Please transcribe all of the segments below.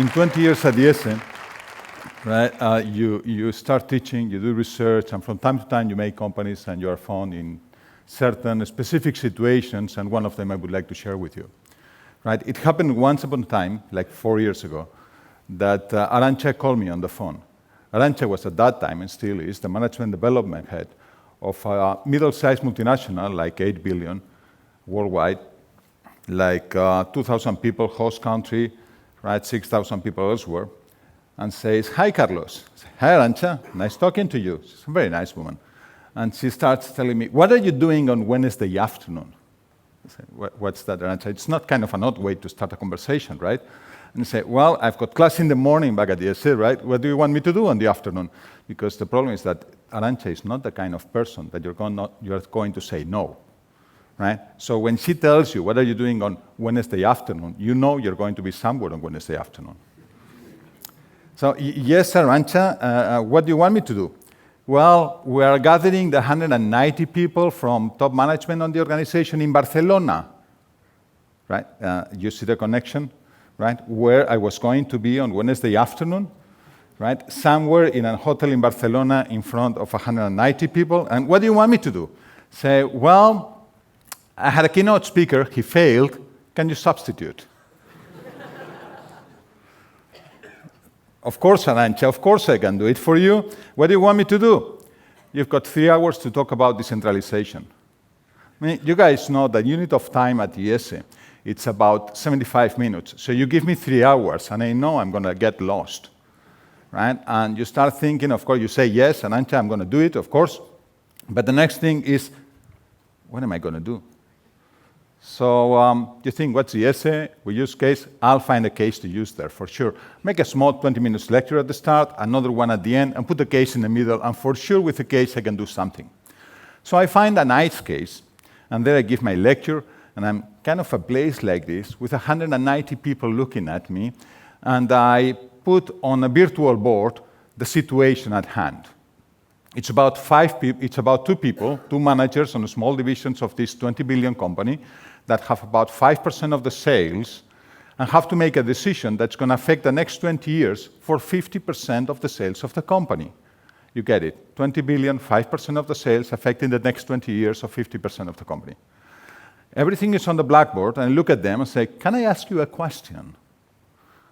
in 20 years at IESE, right, you start teaching, you do research, and from time to time you make companies and you are found in certain specific situations, and one of them I would like to share with you. Right? It happened once upon a time, like 4 years ago, that Arantxa called me on the phone. Arantxa was at that time, and still is, the management development head of a middle-sized multinational, like 8 billion worldwide, like 2,000 people host country, right, 6,000 people elsewhere, and says, "Hi, Carlos." I say, "Hi, Arantxa, nice talking to you." She's a very nice woman. And she starts telling me, "What are you doing on Wednesday afternoon?" I say, "What's that, Arantxa?" It's not kind of an odd way to start a conversation, right? And I say, "Well, I've got class in the morning back at the IESE, right? What do you want me to do in the afternoon?" Because the problem is that Arantxa is not the kind of person that you're going to say no, right? So when she tells you, "What are you doing on Wednesday afternoon?" you know you're going to be somewhere on Wednesday afternoon. So, "Yes, Arantxa, what do you want me to do?" "Well, we are gathering the 190 people from top management on the organization in Barcelona." Right? You see the connection, right? Where I was going to be on Wednesday afternoon, right? Somewhere in a hotel in Barcelona in front of 190 people. "And what do you want me to do?" Say, "Well, I had a keynote speaker, he failed. Can you substitute?" "Of course, Arantxa, of course I can do it for you. What do you want me to do?" "You've got 3 hours to talk about decentralization." I mean, you guys know that unit of time at IESE, it's about 75 minutes. So you give me 3 hours, and I know I'm going to get lost, right? And you start thinking, of course, you say, "Yes, Arantxa, I'm going to do it, of course." But the next thing is, what am I going to do? So you think, what's the IESE? We use case. I'll find a case to use there, for sure. Make a small 20 minutes lecture at the start, another one at the end, and put the case in the middle, and for sure with the case I can do something. So I find a nice case, and there I give my lecture, and I'm kind of a place like this, with 190 people looking at me, and I put on a virtual board the situation at hand. It's about 2 people, 2 managers on small divisions of this 20 billion company, that have about 5% of the sales and have to make a decision that's going to affect the next 20 years for 50% of the sales of the company. You get it? 20 billion, 5% of the sales affecting the next 20 years of 50% of the company. Everything is on the blackboard, and I look at them and say, "Can I ask you a question?"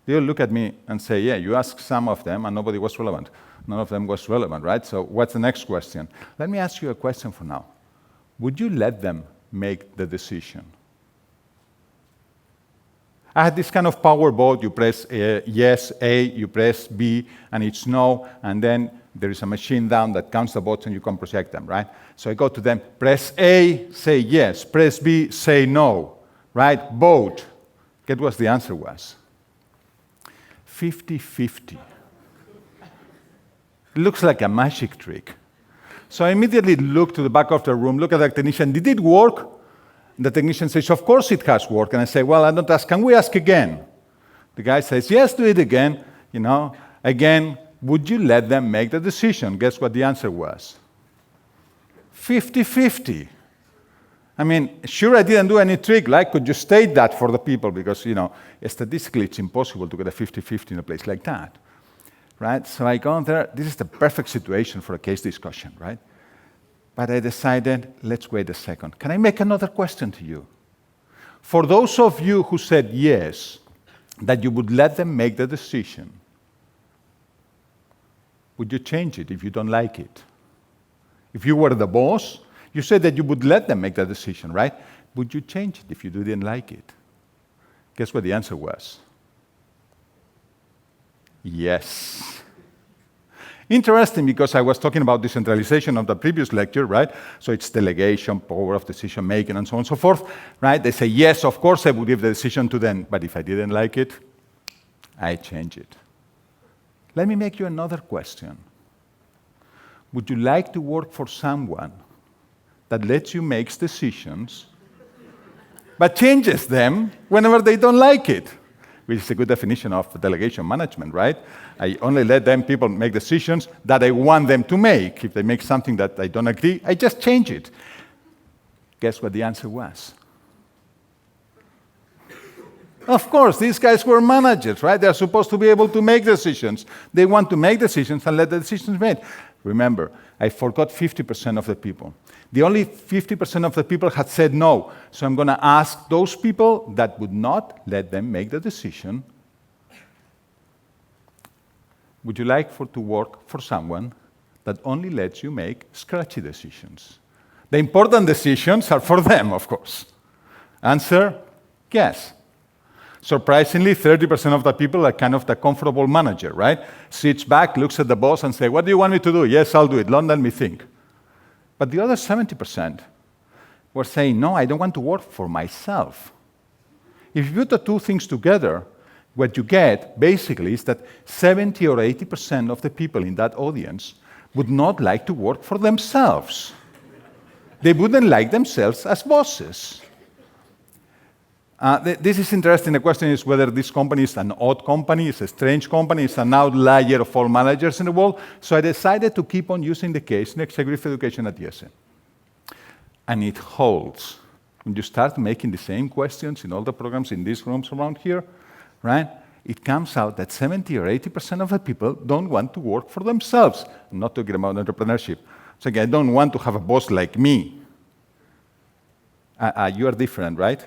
They'll look at me and say, "Yeah, you asked some of them, and nobody was relevant." None of them was relevant, right? So what's the next question? "Let me ask you a question for now. Would you let them make the decision?" I had this kind of power vote. You press yes, A, you press B, and it's no, and then there is a machine down that counts the votes and you can project them, right? So I go to them, press A, say yes, press B, say no, right? Vote. Guess what the answer was? 50-50. It looks like a magic trick. So I immediately look to the back of the room, look at the technician, "Did it work?" The technician says, "Of course it has worked." And I say, "Well, I don't ask, can we ask again?" The guy says, "Yes, do it again." Again, would you let them make the decision? Guess what the answer was? 50-50. I mean, sure, I didn't do any trick, like, could you state that for the people? Because, statistically, it's impossible to get a 50-50 in a place like that, right? So I go in there. This is the perfect situation for a case discussion, right? But I decided, let's wait a second. Can I make another question to you? For those of you who said yes, that you would let them make the decision, would you change it if you don't like it? If you were the boss, you said that you would let them make the decision, right? Would you change it if you didn't like it? Guess what the answer was? Yes. Interesting, because I was talking about decentralization of the previous lecture, right? So it's delegation, power of decision making, and so on and so forth, right? They say, yes, of course I would give the decision to them, but if I didn't like it, I change it. Let me make you another question. Would you like to work for someone that lets you make decisions, but changes them whenever they don't like it? Which is a good definition of delegation management, right? I only let them people make decisions that I want them to make. If they make something that I don't agree, I just change it. Guess what the answer was? Of course, these guys were managers, right? They're supposed to be able to make decisions. They want to make decisions and let the decisions made. Remember, I forgot 50% of the people. The only 50% of the people had said no. So I'm going to ask those people that would not let them make the decision, would you like to work for someone that only lets you make scratchy decisions? The important decisions are for them, of course. Answer, yes. Surprisingly, 30% of the people are kind of the comfortable manager, right? Sits back, looks at the boss and say, what do you want me to do? Yes, I'll do it. Don't let me think. But the other 70% were saying, no, I don't want to work for myself. If you put the two things together, what you get, basically, is that 70 or 80% of the people in that audience would not like to work for themselves. They wouldn't like themselves as bosses. This is interesting. The question is whether this company is an odd company, it's a strange company, it's an outlier of all managers in the world. So I decided to keep on using the case in executive education at IESE. And it holds. When you start making the same questions in all the programs in these rooms around here, right, it comes out that 70 or 80% of the people don't want to work for themselves. I'm not talking about entrepreneurship. So again, I don't want to have a boss like me. You are different, right?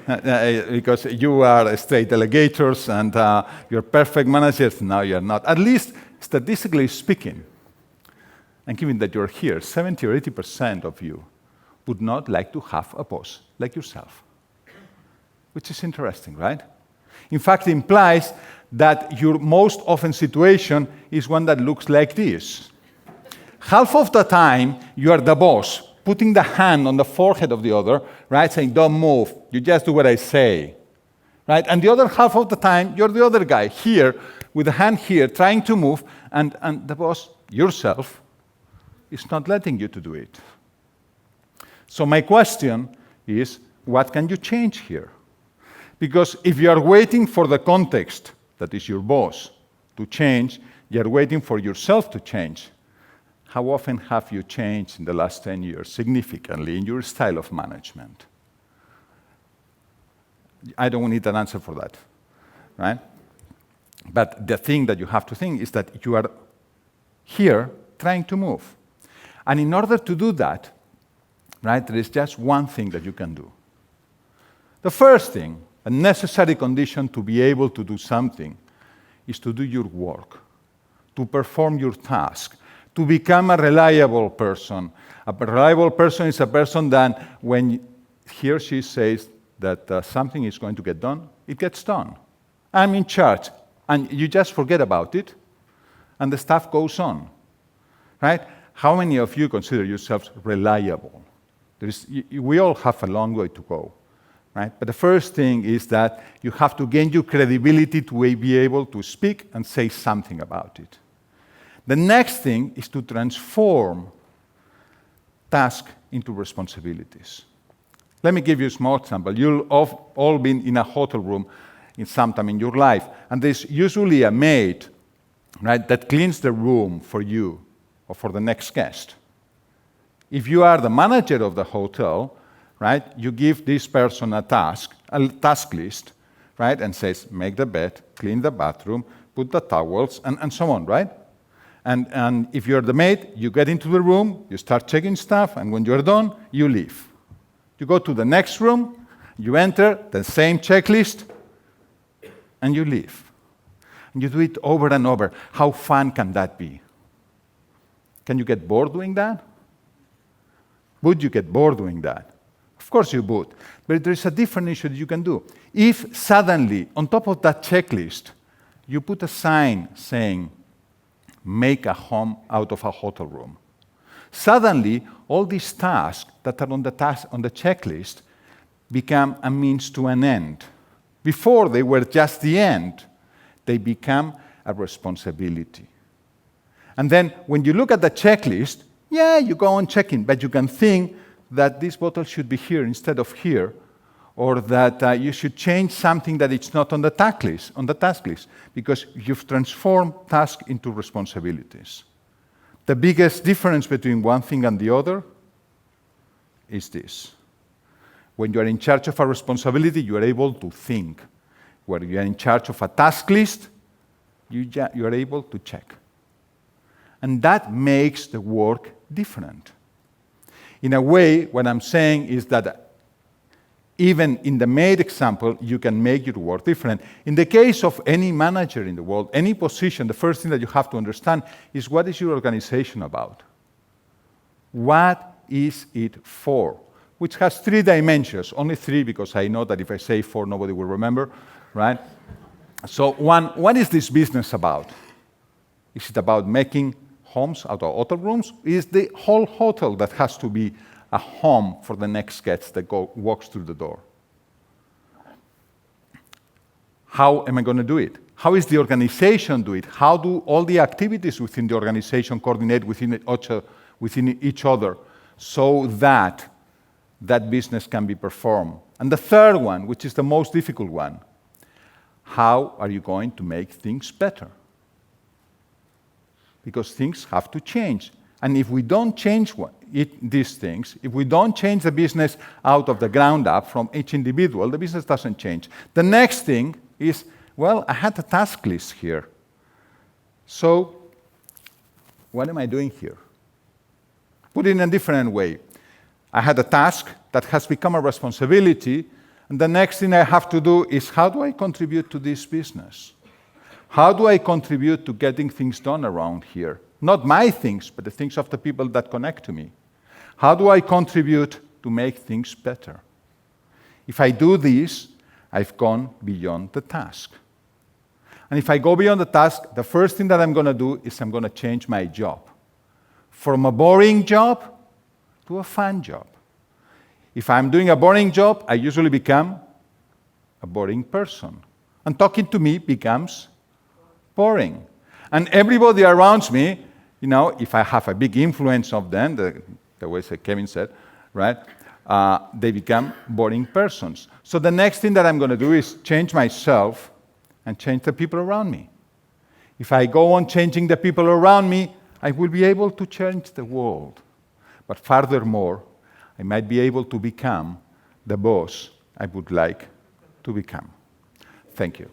Because you are straight delegators and you're perfect managers. No, you're not. At least statistically speaking, and given that you're here, 70 or 80% of you would not like to have a boss like yourself, which is interesting, right? In fact, it implies that your most often situation is one that looks like this. Half of the time, you are the boss, putting the hand on the forehead of the other, right, saying, don't move, you just do what I say, right? And the other half of the time, you're the other guy here, with the hand here, trying to move, and the boss, yourself, is not letting you to do it. So my question is, what can you change here? Because if you are waiting for the context, that is your boss, to change, you are waiting for yourself to change. How often have you changed in the last 10 years significantly in your style of management? I don't need an answer for that, right? But the thing that you have to think is that you are here trying to move. And in order to do that, right, there is just one thing that you can do. The first thing, a necessary condition to be able to do something, is to do your work, to perform your task, to become a reliable person. A reliable person is a person that when he or she says that something is going to get done, it gets done. I'm in charge, and you just forget about it, and the stuff goes on, right? How many of you consider yourselves reliable? We all have a long way to go, right? But the first thing is that you have to gain your credibility to be able to speak and say something about it. The next thing is to transform tasks into responsibilities. Let me give you a small example. You'll all been in a hotel room in some time in your life, and there's usually a maid, right, that cleans the room for you or for the next guest. If you are the manager of the hotel, right, you give this person a task list, right, and says, make the bed, clean the bathroom, put the towels, and so on, right? And if you're the maid, you get into the room, you start checking stuff, and when you're done, you leave. You go to the next room, you enter the same checklist, and you leave. And you do it over and over. How fun can that be? Can you get bored doing that? Would you get bored doing that? Of course you would. But there is a different issue that you can do. If suddenly, on top of that checklist, you put a sign saying, make a home out of a hotel room. Suddenly, all these tasks that are on the checklist become a means to an end. Before they were just the end, they become a responsibility. And then when you look at the checklist, yeah, you go on checking, but you can think that this bottle should be here instead of here, or that you should change something that it's not on the task list, because you've transformed tasks into responsibilities. The biggest difference between one thing and the other is this. When you are in charge of a responsibility, you are able to think. When you are in charge of a task list, you are able to check. And that makes the work different. In a way, what I'm saying is that even in the MAID example, you can make your work different. In the case of any manager in the world, any position, the first thing that you have to understand is what is your organization about? What is it for? Which has 3 dimensions, only 3 because I know that if I say 4, nobody will remember, right? So one, what is this business about? Is it about making homes out of hotel rooms? Is the whole hotel that has to be a home for the next guest that walks through the door? How am I going to do it? How is the organization do it? How do all the activities within the organization coordinate within each other so that that business can be performed? And the third one, which is the most difficult one, how are you going to make things better? Because things have to change. And if we don't change these things, if we don't change the business out of the ground up from each individual, the business doesn't change. The next thing is, well, I had a task list here. So what am I doing here? Put it in a different way. I had a task that has become a responsibility, and the next thing I have to do is, how do I contribute to this business? How do I contribute to getting things done around here? Not my things, but the things of the people that connect to me. How do I contribute to make things better? If I do this, I've gone beyond the task. And if I go beyond the task, the first thing that I'm going to do is I'm going to change my job. From a boring job to a fun job. If I'm doing a boring job, I usually become a boring person. And talking to me becomes boring. And everybody around me, if I have a big influence of them, the way Kevin said, right, they become boring persons. So the next thing that I'm going to do is change myself and change the people around me. If I go on changing the people around me, I will be able to change the world. But furthermore, I might be able to become the boss I would like to become. Thank you.